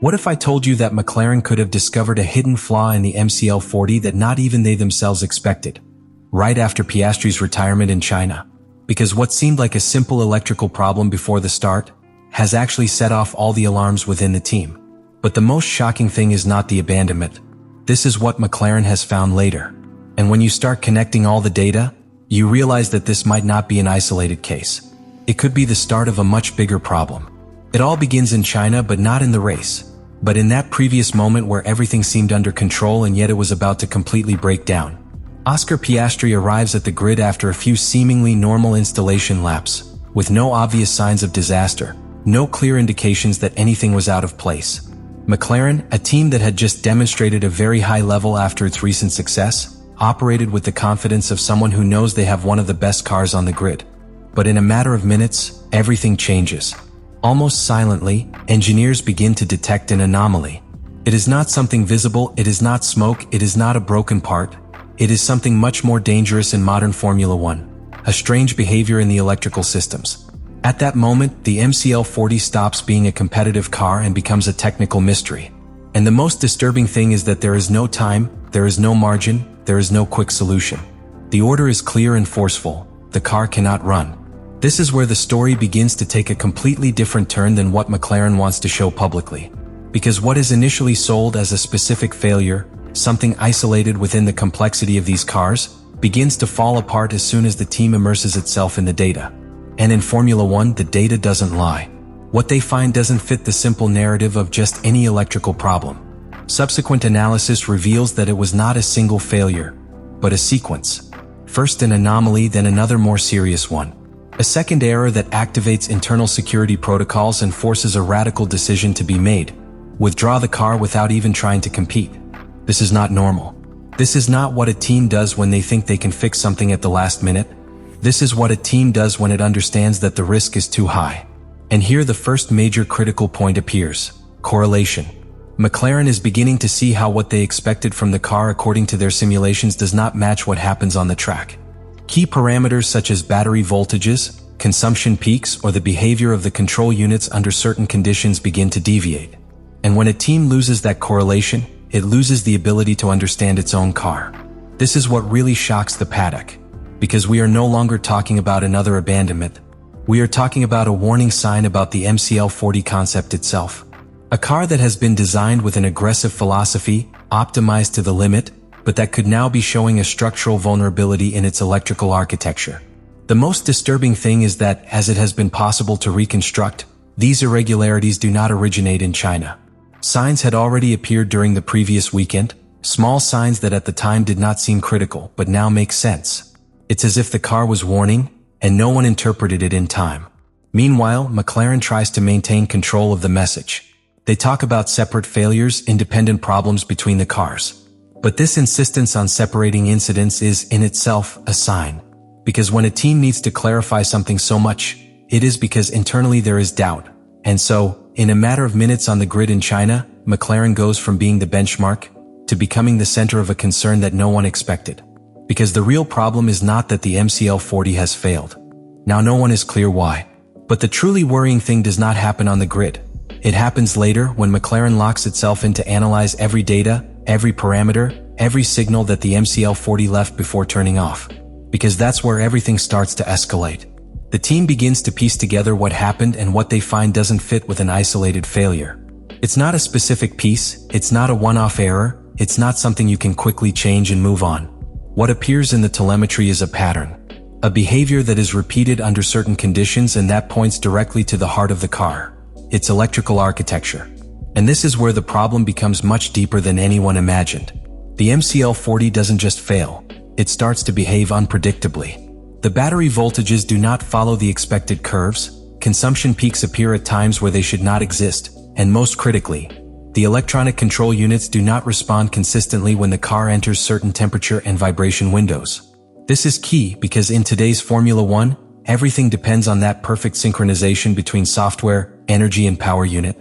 What if I told you that McLaren could have discovered a hidden flaw in the MCL40 that not even they themselves expected, right after Piastri's retirement in China? Because what seemed like a simple electrical problem before the start has actually set off all the alarms within the team. But the most shocking thing is not the abandonment. This is what McLaren has found later. And when you start connecting all the data, you realize that this might not be an isolated case. It could be the start of a much bigger problem. It all begins in China, but not in the race, but in that previous moment where everything seemed under control and yet it was about to completely break down. Oscar Piastri arrives at the grid after a few seemingly normal installation laps, with no obvious signs of disaster, no clear indications that anything was out of place. McLaren, a team that had just demonstrated a very high level after its recent success, operated with the confidence of someone who knows they have one of the best cars on the grid. But in a matter of minutes, everything changes. Almost silently, engineers begin to detect an anomaly. It is not something visible, it is not smoke, it is not a broken part. It is something much more dangerous in modern Formula One, a strange behavior in the electrical systems. At that moment, the MCL40 stops being a competitive car and becomes a technical mystery. And the most disturbing thing is that there is no time, there is no margin, there is no quick solution. The order is clear and forceful: the car cannot run. This is where the story begins to take a completely different turn than what McLaren wants to show publicly. Because what is initially sold as a specific failure, something isolated within the complexity of these cars, begins to fall apart as soon as the team immerses itself in the data. And in Formula One, the data doesn't lie. What they find doesn't fit the simple narrative of just any electrical problem. Subsequent analysis reveals that it was not a single failure, but a sequence. First an anomaly, then another more serious one. A second error that activates internal security protocols and forces a radical decision to be made: withdraw the car without even trying to compete. This is not normal. This is not what a team does when they think they can fix something at the last minute. This is what a team does when it understands that the risk is too high. And here the first major critical point appears: correlation. McLaren is beginning to see how what they expected from the car according to their simulations does not match what happens on the track. Key parameters such as battery voltages, consumption peaks, or the behavior of the control units under certain conditions begin to deviate. And when a team loses that correlation, it loses the ability to understand its own car. This is what really shocks the paddock, because we are no longer talking about another abandonment. We are talking about a warning sign about the MCL40 concept itself. A car that has been designed with an aggressive philosophy, optimized to the limit, but that could now be showing a structural vulnerability in its electrical architecture. The most disturbing thing is that, as it has been possible to reconstruct, these irregularities do not originate in China. Signs had already appeared during the previous weekend, small signs that at the time did not seem critical, but now make sense. It's as if the car was warning, and no one interpreted it in time. Meanwhile, McLaren tries to maintain control of the message. They talk about separate failures, independent problems between the cars. But this insistence on separating incidents is, in itself, a sign. Because when a team needs to clarify something so much, it is because internally there is doubt. And so, in a matter of minutes on the grid in China, McLaren goes from being the benchmark to becoming the center of a concern that no one expected. Because the real problem is not that the MCL40 has failed. Now no one is clear why. But the truly worrying thing does not happen on the grid. It happens later when McLaren locks itself in to analyze every data, every parameter, every signal that the MCL40 left before turning off. Because that's where everything starts to escalate. The team begins to piece together what happened, and what they find doesn't fit with an isolated failure. It's not a specific piece, it's not a one-off error, it's not something you can quickly change and move on. What appears in the telemetry is a pattern. A behavior that is repeated under certain conditions, and that points directly to the heart of the car: its electrical architecture. And this is where the problem becomes much deeper than anyone imagined. The MCL40 doesn't just fail, it starts to behave unpredictably. The battery voltages do not follow the expected curves, consumption peaks appear at times where they should not exist, and most critically, the electronic control units do not respond consistently when the car enters certain temperature and vibration windows. This is key because in today's Formula One, everything depends on that perfect synchronization between software, energy, and power unit.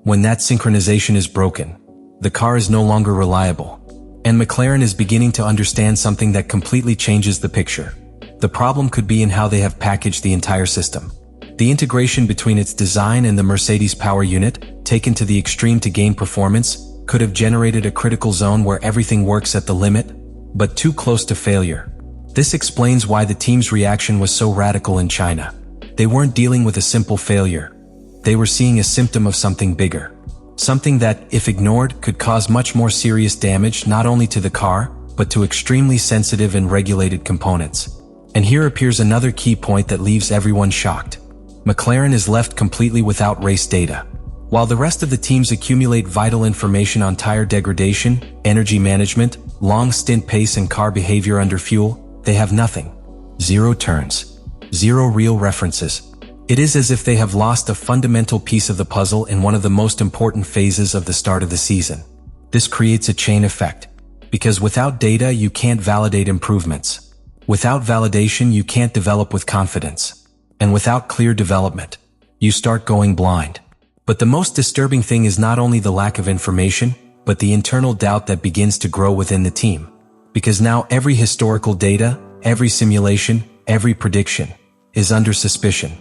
When that synchronization is broken, the car is no longer reliable. And McLaren is beginning to understand something that completely changes the picture. The problem could be in how they have packaged the entire system. The integration between its design and the Mercedes power unit, taken to the extreme to gain performance, could have generated a critical zone where everything works at the limit, but too close to failure. This explains why the team's reaction was so radical in China. They weren't dealing with a simple failure. They were seeing a symptom of something bigger. Something that, if ignored, could cause much more serious damage not only to the car, but to extremely sensitive and regulated components. And here appears another key point that leaves everyone shocked. McLaren is left completely without race data. While the rest of the teams accumulate vital information on tire degradation, energy management, long stint pace and car behavior under fuel, they have nothing. 0 turns. 0 real references. It is as if they have lost a fundamental piece of the puzzle in one of the most important phases of the start of the season. This creates a chain effect. Because without data, you can't validate improvements. Without validation, you can't develop with confidence. And without clear development, you start going blind. But the most disturbing thing is not only the lack of information, but the internal doubt that begins to grow within the team. Because now every historical data, every simulation, every prediction is under suspicion.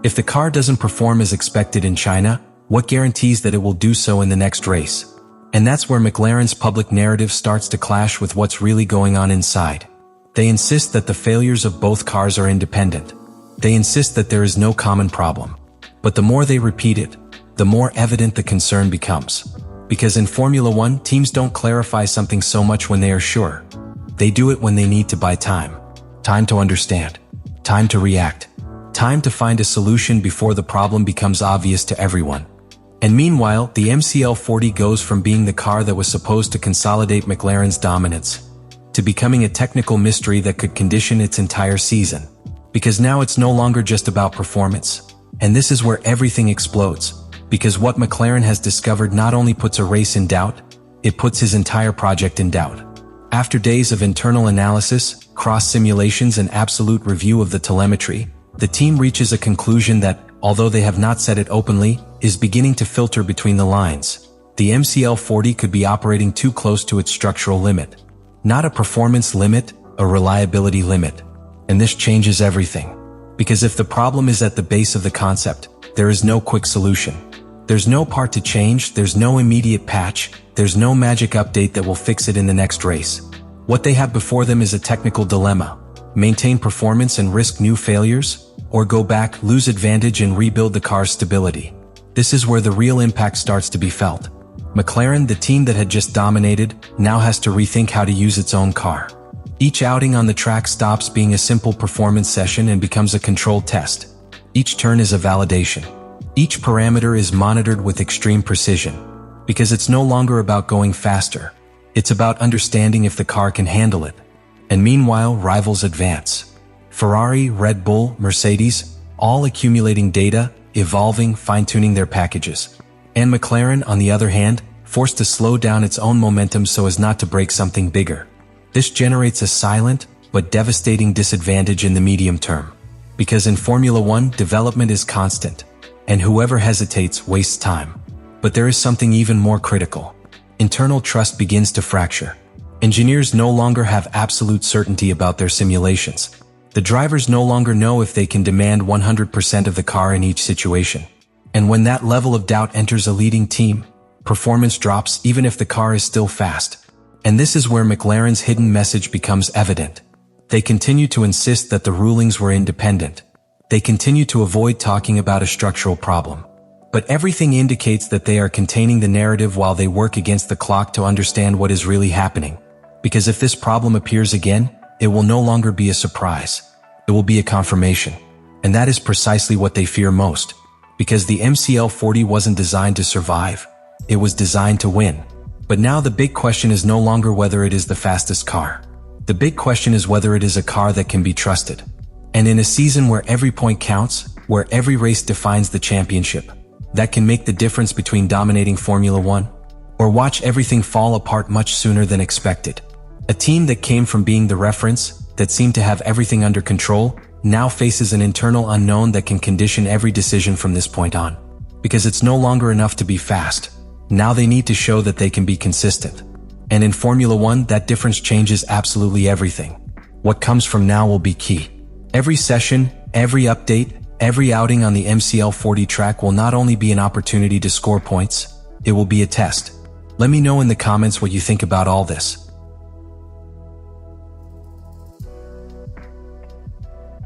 If the car doesn't perform as expected in China, what guarantees that it will do so in the next race? And that's where McLaren's public narrative starts to clash with what's really going on inside. They insist that the failures of both cars are independent. They insist that there is no common problem. But the more they repeat it, the more evident the concern becomes. Because in Formula One, teams don't clarify something so much when they are sure. They do it when they need to buy time. Time to understand. Time to react. Time to find a solution before the problem becomes obvious to everyone. And meanwhile, the MCL40 goes from being the car that was supposed to consolidate McLaren's dominance to becoming a technical mystery that could condition its entire season. Because now it's no longer just about performance. And this is where everything explodes. Because what McLaren has discovered not only puts a race in doubt, it puts his entire project in doubt. After days of internal analysis, cross simulations and absolute review of the telemetry, the team reaches a conclusion that, although they have not said it openly, is beginning to filter between the lines. The MCL40 could be operating too close to its structural limit. Not a performance limit, a reliability limit. And this changes everything. Because if the problem is at the base of the concept, there is no quick solution. There's no part to change, there's no immediate patch, there's no magic update that will fix it in the next race. What they have before them is a technical dilemma. Maintain performance and risk new failures, or go back, lose advantage and rebuild the car's stability. This is where the real impact starts to be felt. McLaren, the team that had just dominated, now has to rethink how to use its own car. Each outing on the track stops being a simple performance session and becomes a controlled test. Each turn is a validation. Each parameter is monitored with extreme precision. Because it's no longer about going faster. It's about understanding if the car can handle it. And meanwhile, rivals advance. Ferrari, Red Bull, Mercedes, all accumulating data, evolving, fine-tuning their packages. And McLaren, on the other hand, forced to slow down its own momentum so as not to break something bigger. This generates a silent, but devastating disadvantage in the medium term. Because in Formula One, development is constant. And whoever hesitates wastes time. But there is something even more critical. Internal trust begins to fracture. Engineers no longer have absolute certainty about their simulations. The drivers no longer know if they can demand 100% of the car in each situation. And when that level of doubt enters a leading team, performance drops even if the car is still fast. And this is where McLaren's hidden message becomes evident. They continue to insist that the rulings were independent. They continue to avoid talking about a structural problem. But everything indicates that they are containing the narrative while they work against the clock to understand what is really happening. Because if this problem appears again, it will no longer be a surprise. It will be a confirmation. And that is precisely what they fear most. Because the MCL40 wasn't designed to survive. It was designed to win. But now the big question is no longer whether it is the fastest car. The big question is whether it is a car that can be trusted. And in a season where every point counts, where every race defines the championship, that can make the difference between dominating Formula One or watch everything fall apart much sooner than expected. A team that came from being the reference, that seemed to have everything under control, now faces an internal unknown that can condition every decision from this point on. Because it's no longer enough to be fast. Now they need to show that they can be consistent. And in Formula One, that difference changes absolutely everything. What comes from now will be key. Every session, every update, Every outing on the MCL40 track will not only be an opportunity to score points, it will be a test. Let me know in the comments what you think about all this.